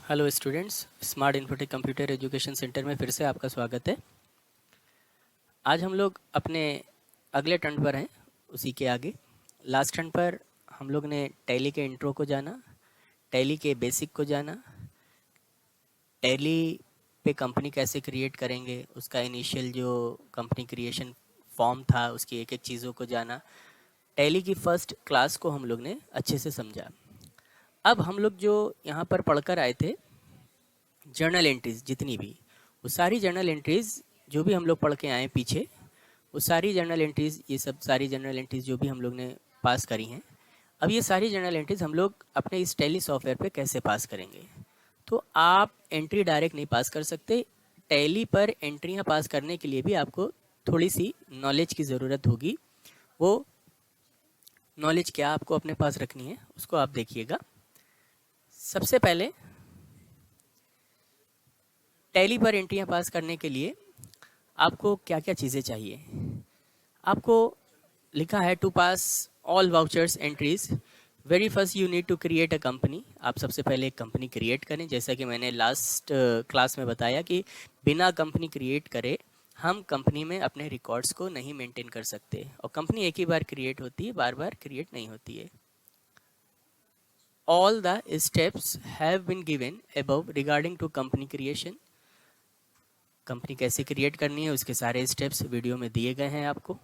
Hello students, smart infotech computer education centre में फिर से आपका स्वागत है। आज हम लोग अपने अगले टर्न पर हैं, उसी के आगे लास्ट टर्न पर हम लोग ने टैली के इंट्रो को जाना, टैली के बेसिक को जाना, टैली पे कंपनी कैसे क्रिएट करेंगे, उसका इनिशियल जो कंपनी क्रिएशन फॉर्म था उसकी एक एक चीज़ों को जाना। टैली की फर्स्ट क्लास को हम लोग ने अच्छे से समझा। अब हम लोग जो यहाँ पर पढ़कर आए थे, जर्नल एंट्रीज जितनी भी, वो सारी जर्नल एंट्रीज जो भी हम लोग पढ़ के आए पीछे, वो सारी जर्नल एंट्रीज, ये सब सारी जर्नल एंट्रीज जो भी हम लोग ने पास करी हैं, अब ये सारी जर्नल एंट्रीज हम लोग अपने इस टैली सॉफ्टवेयर पे कैसे पास करेंगे। तो आप एंट्री डायरेक्ट नहीं पास कर सकते। टैली पर एंट्रियाँ पास करने के लिए भी आपको थोड़ी सी नॉलेज की ज़रूरत होगी। वो नॉलेज क्या आपको अपने पास रखनी है उसको आप देखिएगा। सबसे पहले टैली पर एंट्रियाँ पास करने के लिए आपको क्या क्या चीज़ें चाहिए। आपको लिखा है to pass all vouchers entries, very first you need to create a company. आप सबसे पहले एक कंपनी क्रिएट करें। जैसा कि मैंने लास्ट क्लास में बताया कि बिना कंपनी क्रिएट करे हम कंपनी में अपने रिकॉर्ड्स को नहीं मेंटेन कर सकते, और कंपनी एक ही बार क्रिएट होती है, बार बार क्रिएट नहीं होती है। All the steps have been given above regarding to company creation. Company कैसे क्रिएट करनी है उसके सारे स्टेप्स वीडियो में दिए गए हैं आपको।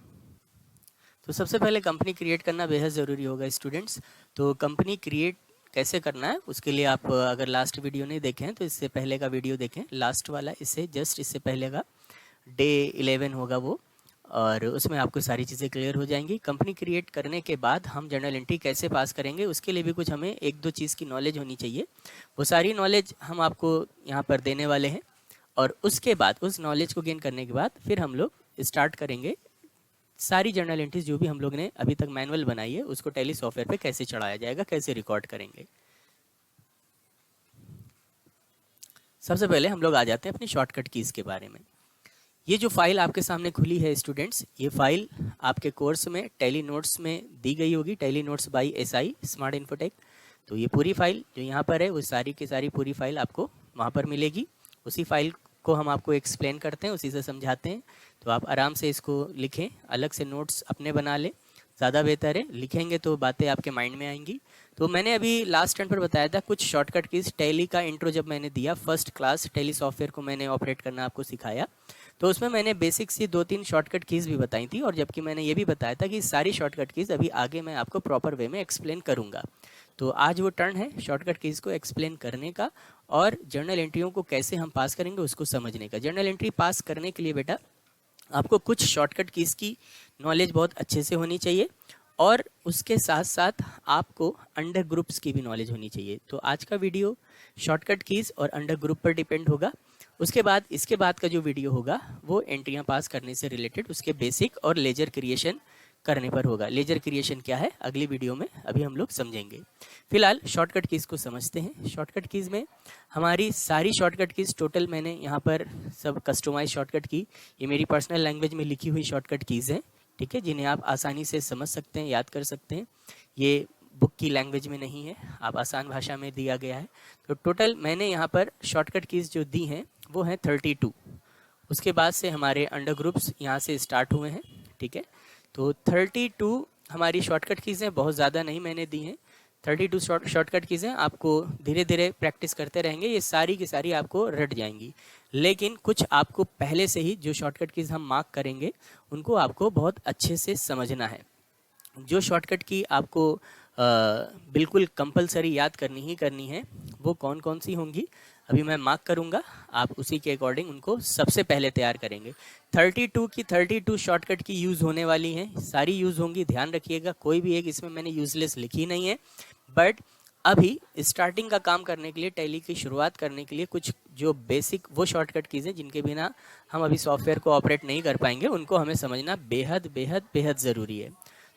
तो सबसे पहले कंपनी क्रिएट करना बेहद ज़रूरी होगा स्टूडेंट्स। तो कंपनी क्रिएट कैसे करना है उसके लिए आप अगर लास्ट वीडियो नहीं देखें हैं तो इससे पहले का वीडियो देखें, लास्ट वाला, इससे पहले का डे 11 होगा वो, और उसमें आपको सारी चीज़ें क्लियर हो जाएंगी। कंपनी क्रिएट करने के बाद हम जर्नल एंट्री कैसे पास करेंगे उसके लिए भी कुछ हमें एक दो चीज़ की नॉलेज होनी चाहिए। वो सारी नॉलेज हम आपको यहाँ पर देने वाले हैं, और उसके बाद उस नॉलेज को गेन करने के बाद फिर हम लोग स्टार्ट करेंगे सारी जर्नल एंट्रीज जो भी हम लोग ने अभी तक मैनुअल बनाई है उसको टैली सॉफ्टवेयर पे कैसे चढ़ाया जाएगा, कैसे रिकॉर्ड करेंगे। सबसे पहले हम लोग आ जाते हैं अपनी शॉर्टकट कीज के बारे में। ये जो फाइल आपके सामने खुली है स्टूडेंट्स, ये फाइल आपके कोर्स में टैली नोट्स में दी गई होगी, tally notes by SI smart infotech. तो ये पूरी फाइल जो यहाँ पर है वो सारी की सारी पूरी फाइल आपको वहाँ पर मिलेगी। उसी फाइल को हम आपको एक्सप्लेन करते हैं, उसी से समझाते हैं। तो आप आराम से इसको लिखें, अलग से नोट्स अपने बना लें, ज़्यादा बेहतर है। लिखेंगे तो बातें आपके माइंड में आएंगी। तो मैंने अभी लास्ट टर्न पर बताया था कुछ शॉर्टकट कीज। टैली का इंट्रो जब मैंने दिया, फर्स्ट क्लास टैली सॉफ्टवेयर को मैंने ऑपरेट करना आपको सिखाया, तो उसमें मैंने बेसिक सी 2-3 शॉर्टकट कीज़ भी बताई थी, और जबकि मैंने ये भी बताया था कि सारी शॉर्टकट कीज़ अभी आगे मैं आपको प्रॉपर वे में एक्सप्लेन करूँगा। तो आज वो टर्न है शॉर्टकट कीज़ को एक्सप्लेन करने का, और जर्नल एंट्रियों को कैसे हम पास करेंगे उसको समझने का। जर्नल एंट्री पास करने के लिए बेटा आपको कुछ शॉर्टकट कीज़ की नॉलेज बहुत अच्छे से होनी चाहिए, और उसके साथ साथ आपको अंडर ग्रुप्स की भी नॉलेज होनी चाहिए। तो आज का वीडियो शॉर्टकट कीज़ और अंडर ग्रुप पर डिपेंड होगा। उसके बाद इसके बाद का जो वीडियो होगा वो एंट्रियां पास करने से रिलेटेड उसके बेसिक और लेजर क्रिएशन करने पर होगा। लेजर क्रिएशन क्या है अगली वीडियो में अभी हम लोग समझेंगे। फिलहाल शॉर्टकट कीज़ को समझते हैं। शॉर्टकट कीज़ में हमारी सारी शॉर्टकट कीज़ टोटल मैंने यहाँ पर सब कस्टमाइज शॉर्टकट की, ये मेरी पर्सनल लैंग्वेज में लिखी हुई शॉर्टकट कीज़ हैं, ठीक है, जिन्हें आप आसानी से समझ सकते हैं, याद कर सकते हैं। ये बुक की लैंग्वेज में नहीं है, आप आसान भाषा में दिया गया है। तो टोटल मैंने यहाँ पर शॉर्टकट कीज़ जो दी हैं वो हैं 32। उसके बाद से हमारे अंडर ग्रुप्स यहाँ से स्टार्ट हुए हैं, ठीक है। तो 32 हमारी शॉर्टकट कीज़ हैं, बहुत ज़्यादा नहीं मैंने दी हैं। 32 शॉर्टकट कीज़ें आपको धीरे धीरे प्रैक्टिस करते रहेंगे, ये सारी की सारी आपको रट जाएंगी। लेकिन कुछ आपको पहले से ही जो शॉर्टकट कीज़ हम मार्क करेंगे उनको आपको बहुत अच्छे से समझना है। जो शॉर्टकट की आपको बिल्कुल कंपलसरी याद करनी ही करनी है वो कौन कौन सी होंगी अभी मैं मार्क करूंगा, आप उसी के अकॉर्डिंग उनको सबसे पहले तैयार करेंगे। 32 की 32 शॉर्टकट की यूज़ होने वाली हैं, सारी यूज़ होंगी, ध्यान रखिएगा, कोई भी एक इसमें मैंने यूजलेस लिखी नहीं है। बट अभी स्टार्टिंग का काम करने के लिए, टैली की शुरुआत करने के लिए कुछ जो बेसिक वो शॉर्टकट कीज़ें जिनके बिना हम अभी सॉफ्टवेयर को ऑपरेट नहीं कर पाएंगे उनको हमें समझना बेहद बेहद बेहद ज़रूरी है।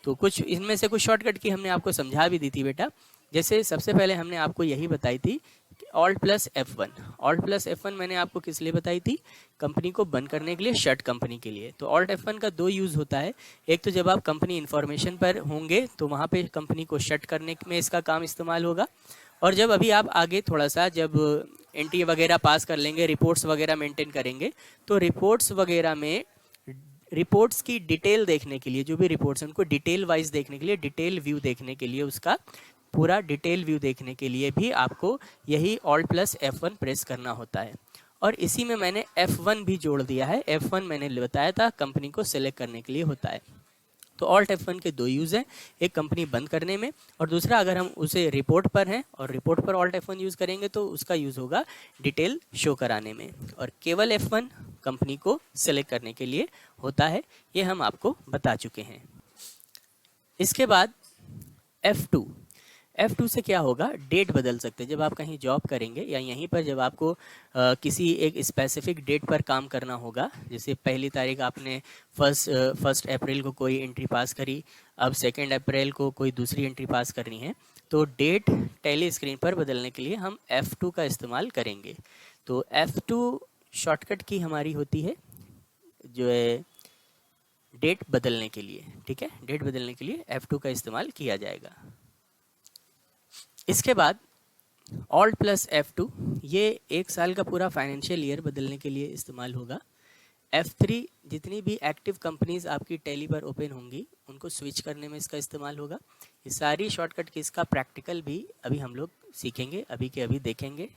तो कुछ इनमें से कुछ शॉर्टकट की हमने आपको समझा भी दी थी बेटा। जैसे सबसे पहले हमने आपको यही बताई थी कि Alt+F1। Alt+F1 मैंने आपको किस लिए बताई थी, कंपनी को बंद करने के लिए, शट कंपनी के लिए। तो Alt+F1 का 2 यूज़ होता है। एक तो जब आप कंपनी इन्फॉर्मेशन पर होंगे तो वहाँ पे कंपनी को शट करने में इसका काम इस्तेमाल होगा, और जब अभी आप आगे थोड़ा सा जब एंट्री वगैरह पास कर लेंगे, रिपोर्ट्स वगैरह मेंटेन करेंगे, तो रिपोर्ट्स वगैरह में रिपोर्ट्स की डिटेल देखने के लिए, जो भी रिपोर्ट्स हैं उनको डिटेल वाइज देखने के लिए, डिटेल व्यू देखने के लिए, उसका पूरा डिटेल व्यू देखने के लिए भी आपको यही Alt+F1 प्रेस करना होता है। और इसी में मैंने F1 भी जोड़ दिया है। F1 मैंने बताया था कंपनी को सिलेक्ट करने के लिए होता है। तो Alt+F1 के दो यूज़ हैं, एक कंपनी बंद करने में, और दूसरा अगर हम उसे रिपोर्ट पर हैं और रिपोर्ट पर Alt+F1 यूज़ करेंगे तो उसका यूज़ होगा डिटेल शो कराने में, और केवल F1 कंपनी को सिलेक्ट करने के लिए होता है। ये हम आपको बता चुके हैं। इसके बाद F2 से क्या होगा, डेट बदल सकते हैं। जब आप कहीं जॉब करेंगे या यहीं पर जब आपको किसी एक स्पेसिफिक डेट पर काम करना होगा, जैसे पहली तारीख आपने फर्स्ट अप्रैल को कोई एंट्री पास करी, अब 2 अप्रैल को कोई दूसरी एंट्री पास करनी है, तो डेट टैली स्क्रीन पर बदलने के लिए हम F2 का इस्तेमाल करेंगे। तो F2 शॉर्टकट की हमारी होती है जो है डेट बदलने के लिए, ठीक है। डेट बदलने के लिए F2 का इस्तेमाल किया जाएगा। इसके बाद Alt+F2 ये 1 साल का पूरा फाइनेंशियल ईयर बदलने के लिए इस्तेमाल होगा। F3 जितनी भी एक्टिव कंपनीज आपकी टैली पर ओपन होंगी उनको स्विच करने में इसका इस्तेमाल होगा। ये सारी शॉर्टकट की इसका प्रैक्टिकल भी अभी हम लोग सीखेंगे, अभी के अभी देखेंगे।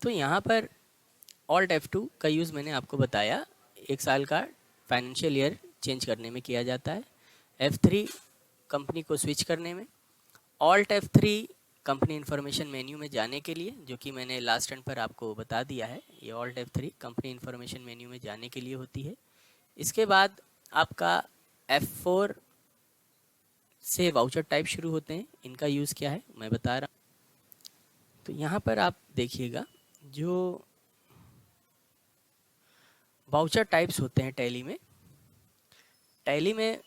तो यहाँ पर Alt+F2 का यूज़ मैंने आपको बताया, 1 साल का फाइनेंशियल ईयर चेंज करने में किया जाता है। F3 कंपनी को स्विच करने में। Alt+F3 कंपनी इन्फॉर्मेशन मेन्यू में जाने के लिए, जो कि मैंने लास्ट टर्न पर आपको बता दिया है। ये Alt+F3 कंपनी इन्फॉर्मेशन मेन्यू में जाने के लिए होती है। इसके बाद आपका F4 से वाउचर टाइप शुरू होते हैं। इनका यूज़ क्या है मैं बता रहा हूँ। तो यहाँ पर आप देखिएगा, जो वाउचर टाइप्स होते हैं टैली में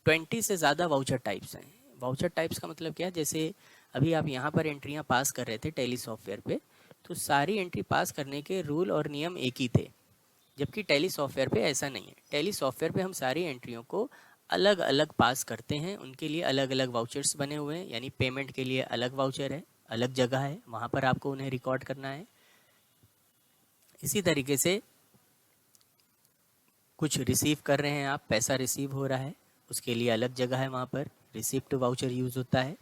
20 से ज़्यादा वाउचर टाइप्स हैं। वाउचर टाइप्स का मतलब क्या है, जैसे अभी आप यहाँ पर एंट्रियाँ पास कर रहे थे टैली सॉफ्टवेयर पे, तो सारी एंट्री पास करने के रूल और नियम एक ही थे, जबकि टैली सॉफ्टवेयर पे ऐसा नहीं है। टैली सॉफ्टवेयर पे हम सारी एंट्रियों को अलग अलग पास करते हैं, उनके लिए अलग अलग वाउचर्स बने हुए हैं। यानी पेमेंट के लिए अलग वाउचर है, अलग जगह है, वहाँ पर आपको उन्हें रिकॉर्ड करना है। इसी तरीके से कुछ रिसीव कर रहे हैं आप, पैसा रिसीव हो रहा है, उसके लिए अलग जगह है, वहाँ पर रिसिप्ट वाउचर यूज़ होता है।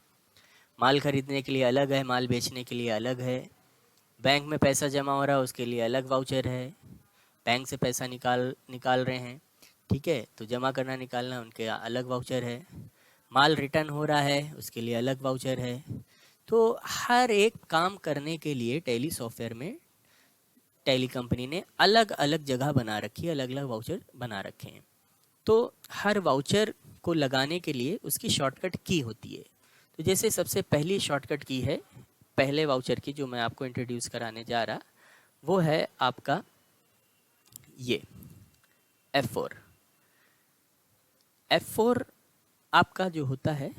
माल खरीदने के लिए अलग है, माल बेचने के लिए अलग है। बैंक में पैसा जमा हो रहा है, उसके लिए अलग वाउचर है। बैंक से पैसा निकाल रहे हैं, ठीक है, तो जमा करना निकालना उनके अलग वाउचर है। माल रिटर्न हो रहा है, उसके लिए अलग वाउचर है। तो हर एक काम करने के लिए टैली सॉफ्टवेयर में टैली कंपनी ने अलग अलग जगह बना रखी है, अलग अलग वाउचर बना रखे हैं। तो हर वाउचर को लगाने के लिए उसकी शॉर्टकट की होती है। तो जैसे सबसे पहली शॉर्टकट की है पहले वाउचर की, जो मैं आपको इंट्रोड्यूस कराने जा रहा, वो है आपका ये F4। F4 आपका जो होता है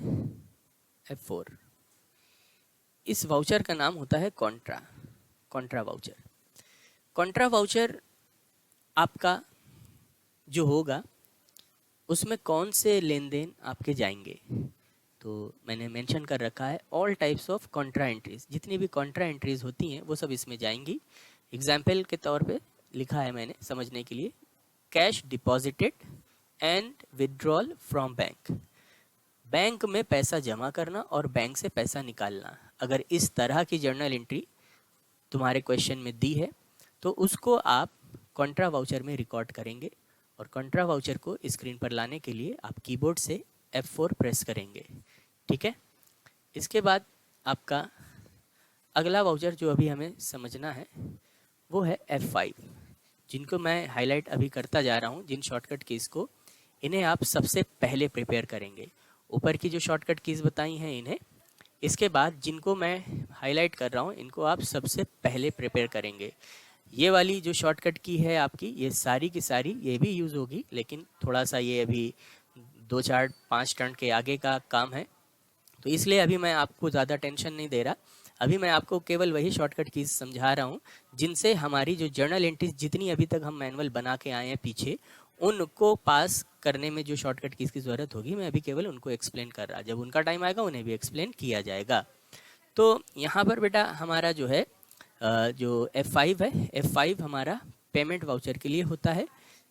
F4, इस वाउचर का नाम होता है कॉन्ट्रा वाउचर। कॉन्ट्रा वाउचर आपका जो होगा उसमें कौन से लेन देन आपके जाएंगे, तो मैंने मेंशन कर रखा है all types of Contra entries. जितनी भी कॉन्ट्रा एंट्रीज होती हैं वो सब इसमें जाएंगी। एग्जाम्पल के तौर पे लिखा है मैंने समझने के लिए, cash deposited and withdrawal from bank. Bank में पैसा जमा करना और बैंक से पैसा निकालना, अगर इस तरह की जर्नल एंट्री तुम्हारे क्वेश्चन में दी है तो उसको आप कॉन्ट्रा वाउचर में रिकॉर्ड करेंगे, और कॉन्ट्रा वाउचर को स्क्रीन पर लाने के लिए आप कीबोर्ड से F4 प्रेस करेंगे, ठीक है। इसके बाद आपका अगला वाउचर जो अभी हमें समझना है वो है F5, जिनको मैं हाईलाइट अभी करता जा रहा हूँ। जिन शॉर्टकट कीज़ को, इन्हें आप सबसे पहले प्रिपेयर करेंगे। ऊपर की जो शॉर्टकट कीज़ बताई हैं इन्हें, इसके बाद जिनको मैं हाईलाइट कर रहा हूँ इनको आप सबसे पहले प्रिपेयर करेंगे। ये वाली जो शॉर्टकट की है आपकी, ये सारी की सारी ये भी यूज़ होगी, लेकिन थोड़ा सा ये अभी 2 4 5 टर्न के आगे का काम है, तो इसलिए अभी मैं आपको ज़्यादा टेंशन नहीं दे रहा। अभी मैं आपको केवल वही शॉर्टकट कीज समझा रहा हूँ जिनसे हमारी जो जर्नल एंट्रीज जितनी अभी तक हम मैनुअल बना के आए हैं पीछे, उनको पास करने में जो शॉर्टकट कीज की ज़रूरत होगी, मैं अभी केवल उनको एक्सप्लेन कर रहा। जब उनका टाइम आएगा उन्हें भी एक्सप्लेन किया जाएगा। तो यहाँ पर बेटा हमारा जो है जो F5 है, F5 हमारा पेमेंट वाउचर के लिए होता है।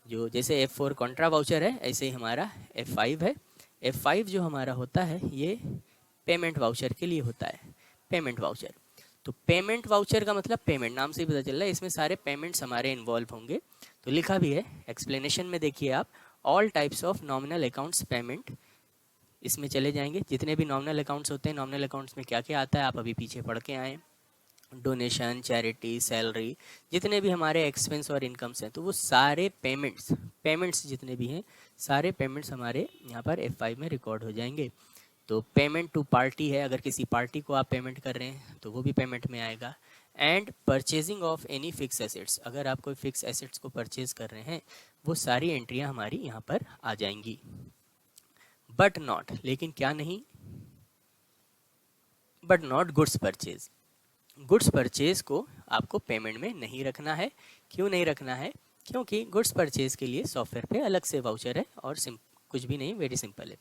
जो जैसे F4 कॉन्ट्रा वाउचर है, ऐसे ही हमारा F5 है। F5 जो हमारा होता है ये पेमेंट वाउचर के लिए होता है, पेमेंट वाउचर। तो पेमेंट वाउचर का मतलब पेमेंट, नाम से ही पता चल रहा है इसमें सारे पेमेंट्स हमारे इन्वॉल्व होंगे। तो लिखा भी है एक्सप्लेनेशन में, देखिए आप, all types of nominal accounts payment, इसमें चले जाएंगे। जितने भी नॉमिनल अकाउंट्स होते हैं, नॉमिनल अकाउंट्स में क्या क्या आता है आप अभी पीछे पढ़ के आए, डोनेशन, चैरिटी, सैलरी, जितने भी हमारे एक्सपेंस और इनकम्स हैं, तो वो सारे पेमेंट्स जितने भी हैं, सारे पेमेंट्स हमारे यहाँ पर F5 में रिकॉर्ड हो जाएंगे। तो पेमेंट टू पार्टी है, अगर किसी पार्टी को आप पेमेंट कर रहे हैं तो वो भी पेमेंट में आएगा। And purchasing of any fix assets, अगर आप कोई फिक्स एसेट्स को परचेज कर रहे हैं, वो सारी एंट्रियाँ हमारी यहाँ पर आ जाएंगी। बट नॉट, लेकिन क्या नहीं, but not goods purchase. Goods purchase को आपको पेमेंट में नहीं रखना है। क्यों नहीं रखना है? क्योंकि गुड्स परचेज के लिए सॉफ्टवेयर पे अलग से वाउचर है और कुछ भी नहीं, वेरी सिंपल है।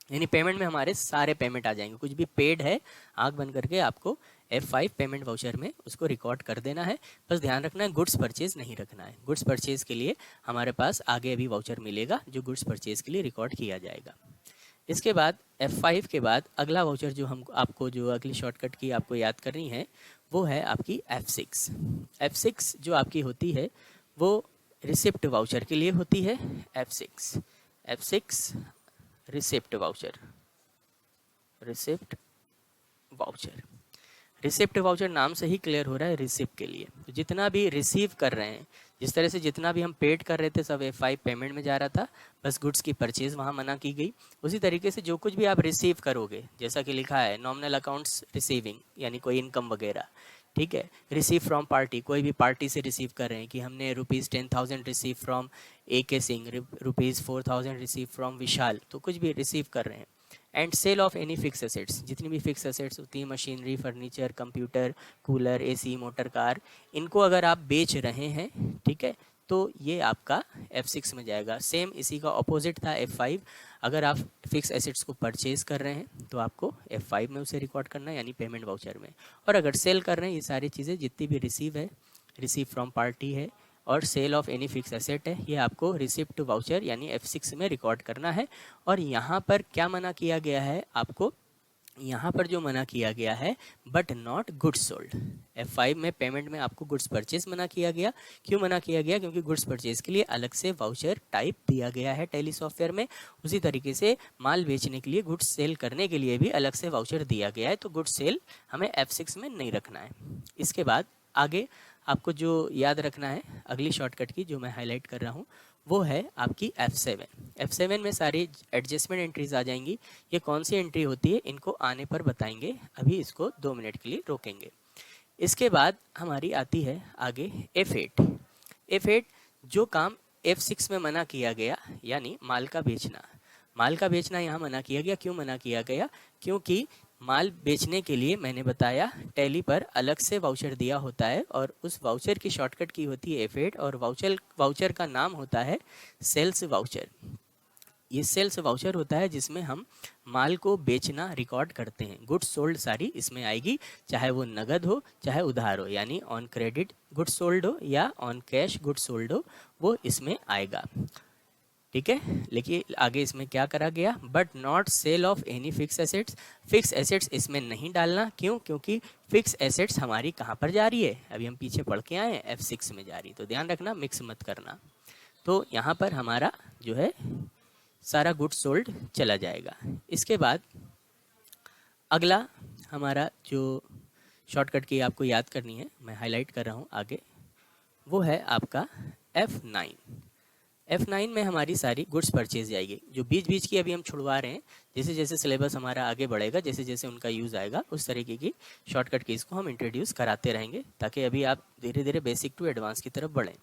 यानी पेमेंट में हमारे सारे पेमेंट आ जाएंगे। कुछ भी पेड है, आंख बंद करके आपको F5 पेमेंट वाउचर में उसको रिकॉर्ड कर देना है। बस ध्यान रखना है गुड्स परचेज नहीं रखना है। गुड्स परचेज के लिए हमारे पास आगे अभी वाउचर मिलेगा जो गुड्स परचेज के लिए रिकॉर्ड किया जाएगा। इसके बाद F5 के बाद अगला वाउचर जो हम आपको, जो अगली शॉर्टकट की आपको याद करनी है, वो है आपकी F6। F6 जो आपकी होती है वो रिसिप्ट वाउचर के लिए होती है। F6 receipt voucher, receipt voucher, receipt voucher नाम से ही क्लियर हो रहा है रिसिप्ट के लिए। तो जितना भी रिसीव कर रहे हैं, जिस तरह से जितना भी हम पेड कर रहे थे सब F5 पेमेंट में जा रहा था, बस गुड्स की परचेज वहाँ मना की गई। उसी तरीके से जो कुछ भी आप रिसीव करोगे, जैसा कि लिखा है नॉमिनल अकाउंट्स रिसीविंग, यानी कोई इनकम वगैरह, ठीक है। रिसीव फ्रॉम पार्टी, कोई भी पार्टी से रिसीव कर रहे हैं कि हमने ₹10,000 receive from AK Singh, ₹4,000 receive from Vishal, तो कुछ भी रिसीव कर रहे हैं। And sale of any fix assets, जितनी भी फिक्स एसेट्स होती हैं, machinery, furniture, computer, cooler, AC, motor car, इनको अगर आप बेच रहे हैं, ठीक है, तो ये आपका F6 में जाएगा। सेम इसी का ऑपोजिट था F5। अगर आप फिक्स एसेट्स को परचेज कर रहे हैं तो आपको F5 में उसे रिकॉर्ड करना है, यानी पेमेंट वाउचर में। और अगर सेल कर रहे हैं, ये सारी चीज़ें जितनी भी रिसीव है, रिसीव फ्रॉम पार्टी है और sale of any fix asset है, ये आपको रिसिप्ट वाउचर यानी F6 में रिकॉर्ड करना है। और यहाँ पर क्या मना किया गया है आपको? यहाँ पर जो मना किया गया है, but not goods sold. F5 में पेमेंट में आपको गुड्स परचेज मना किया गया। क्यों मना किया गया? क्योंकि गुड्स परचेज के लिए अलग से वाउचर टाइप दिया गया है टैली सॉफ्टवेयर में। उसी तरीके से माल बेचने के लिए, गुड्स सेल करने के लिए भी अलग से वाउचर दिया गया है। तो गुड्स सेल हमें F6 में नहीं रखना है। इसके बाद आगे आपको जो याद रखना है अगली शॉर्टकट की, जो मैं हाईलाइट कर रहा हूँ, वो है आपकी F7 में सारी एडजस्टमेंट एंट्रीज आ जाएंगी। ये कौन सी एंट्री होती है इनको आने पर बताएंगे, अभी इसको 2 मिनट के लिए रोकेंगे। इसके बाद हमारी आती है आगे F8 जो काम F6 में मना किया गया, यानी माल का बेचना यहाँ मना किया गया। क्यों मना किया गया? क्योंकि माल बेचने के लिए मैंने बताया टैली पर अलग से वाउचर दिया होता है और उस वाउचर की शॉर्टकट की होती है F8 और वाउचर का नाम होता है सेल्स वाउचर। ये सेल्स वाउचर होता है जिसमें हम माल को बेचना रिकॉर्ड करते हैं। गुड्स सोल्ड सारी इसमें आएगी, चाहे वो नगद हो चाहे उधार हो, यानी ऑन क्रेडिट गुड्स सोल्ड हो या ऑन कैश गुड्स सोल्ड हो, वो इसमें आएगा, ठीक है। लेकिन आगे इसमें क्या करा गया? But not sale of any fix assets. Fix assets इसमें नहीं डालना। क्यों? क्योंकि फिक्स एसेट्स हमारी कहाँ पर जा रही है? अभी हम पीछे पढ़ के आए हैं, F6 में जा रही। तो ध्यान रखना, मिक्स मत करना। तो यहाँ पर हमारा जो है सारा गुड्स सोल्ड चला जाएगा। इसके बाद अगला हमारा जो शॉर्टकट की आपको याद करनी है, मैं हाईलाइट कर रहा हूँ आगे, वो है आपका F9 में हमारी सारी गुड्स परचेज जाएगी। जो बीच की अभी हम छुड़वा रहे हैं, जैसे जैसे सिलेबस हमारा आगे बढ़ेगा, जैसे जैसे उनका यूज़ आएगा, उस तरीके की शॉर्टकट कीज़ को हम इंट्रोड्यूस कराते रहेंगे, ताकि अभी आप धीरे धीरे बेसिक टू एडवांस की तरफ बढ़ें।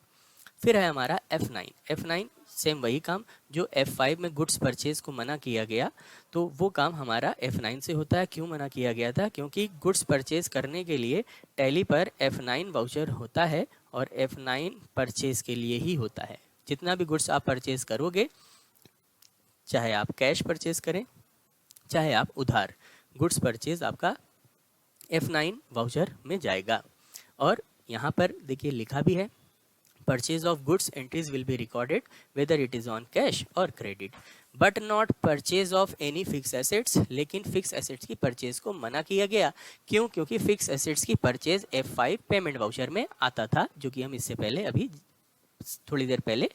फिर है हमारा F9। F9 सेम वही काम जो F5 में गुड्स परचेज को मना किया गया, तो वो काम हमारा F9 से होता है। क्यों मना किया गया था? क्योंकि गुड्स परचेज करने के लिए टैली पर F9 वाउचर होता है और F9 परचेज के लिए ही होता है। जितना भी गुड्स आप परचेज करोगे, चाहे आप कैश परचेज करें चाहे आप उधार, गुड्स परचेज आपका F9 वाउचर में जाएगा। और यहाँ पर देखिए लिखा भी है, purchase of goods entries will be recorded whether it is on cash or credit but not purchase of any fixed assets। लेकिन फिक्स एसेट्स की परचेज को मना किया गया। क्यों? क्योंकि फिक्स एसेट्स की परचेज F5 पेमेंट वाउचर में आता था, जो कि हम इससे पहले अभी थोड़ी देर पहले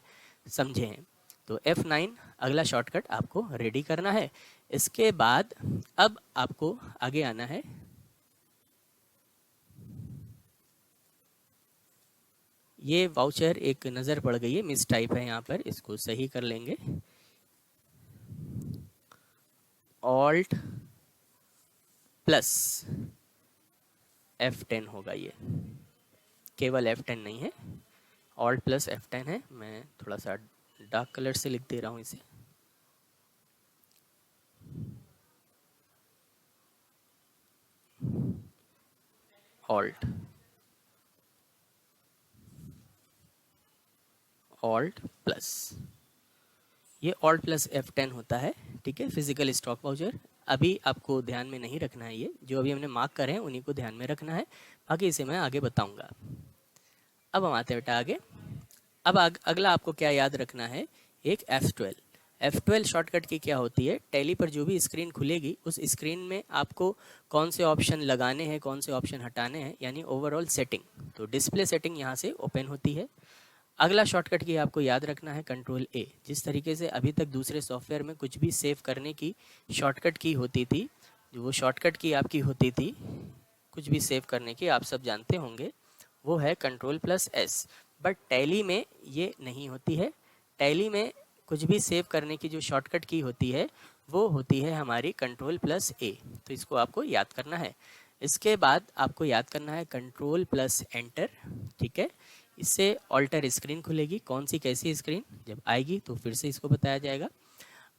समझे हैं। तो F9 अगला शॉर्टकट आपको रेडी करना है। इसके बाद अब आपको आगे आना है, ये वाउचर एक नज़र पड़ गई है, मिस टाइप है यहाँ पर, इसको सही कर लेंगे। ऑल्ट प्लस F10 होगा, ये केवल F10 नहीं है, ऑल्ट प्लस F10 है। मैं थोड़ा सा डार्क कलर से लिख दे रहा हूँ इसे। ऑल्ट प्लस, ये ऑल्ट प्लस F10 होता है, ठीक है। फिजिकल स्टॉक वाउचर अभी आपको ध्यान में नहीं रखना है, ये जो अभी हमने मार्क करे हैं उन्हीं को ध्यान में रखना है, बाकी इसे मैं आगे बताऊंगा। अब हम आते हैं बेटा आगे। अब अगला आपको क्या याद रखना है, एक F12 शॉर्टकट की क्या होती है, टैली पर जो भी स्क्रीन खुलेगी उस स्क्रीन में आपको कौन से ऑप्शन लगाने हैं, कौन से ऑप्शन हटाने हैं, यानी ओवरऑल सेटिंग। तो डिस्प्ले सेटिंग यहाँ से ओपन होती है। अगला शॉर्टकट की आपको याद रखना है कंट्रोल A। जिस तरीके से अभी तक दूसरे सॉफ्टवेयर में कुछ भी सेव करने की शॉर्टकट की होती थी, जो वो शॉर्टकट की आपकी होती थी कुछ भी सेव करने की, आप सब जानते होंगे, वो है control plus S। But tally में ये नहीं होती है। टैली में कुछ भी सेव करने की जो शॉर्टकट की होती है वो होती है हमारी कंट्रोल प्लस A। तो इसको आपको याद करना है। इसके बाद आपको याद करना है कंट्रोल प्लस एंटर, ठीक है। इससे ऑल्टर स्क्रीन खुलेगी। कौन सी कैसी स्क्रीन जब आएगी तो फिर से इसको बताया जाएगा।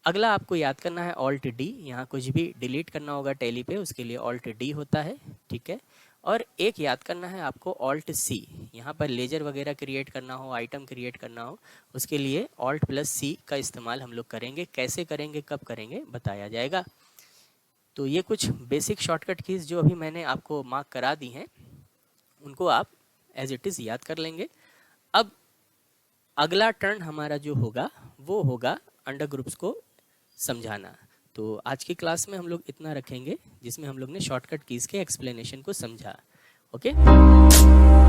अगला आपको याद करना है ऑल्ट D। यहाँ कुछ भी डिलीट करना होगा टैली पे, उसके लिए ऑल्ट D होता है, ठीक है। और एक याद करना है आपको ऑल्ट C। यहाँ पर लेजर वगैरह क्रिएट करना हो, आइटम क्रिएट करना हो, उसके लिए ऑल्ट प्लस C का इस्तेमाल हम लोग करेंगे। कैसे करेंगे, कब करेंगे, बताया जाएगा। तो ये कुछ बेसिक शॉर्टकट कीज जो अभी मैंने आपको मार्क करा दी हैं, उनको आप एज इट इज़ याद कर लेंगे। अब अगला टर्न हमारा जो होगा वो होगा अंडर ग्रुप्स को समझाना। तो आज की क्लास में हम लोग इतना रखेंगे जिसमें हम लोग ने शॉर्टकट कीज़ के एक्सप्लेनेशन को समझा। ओके।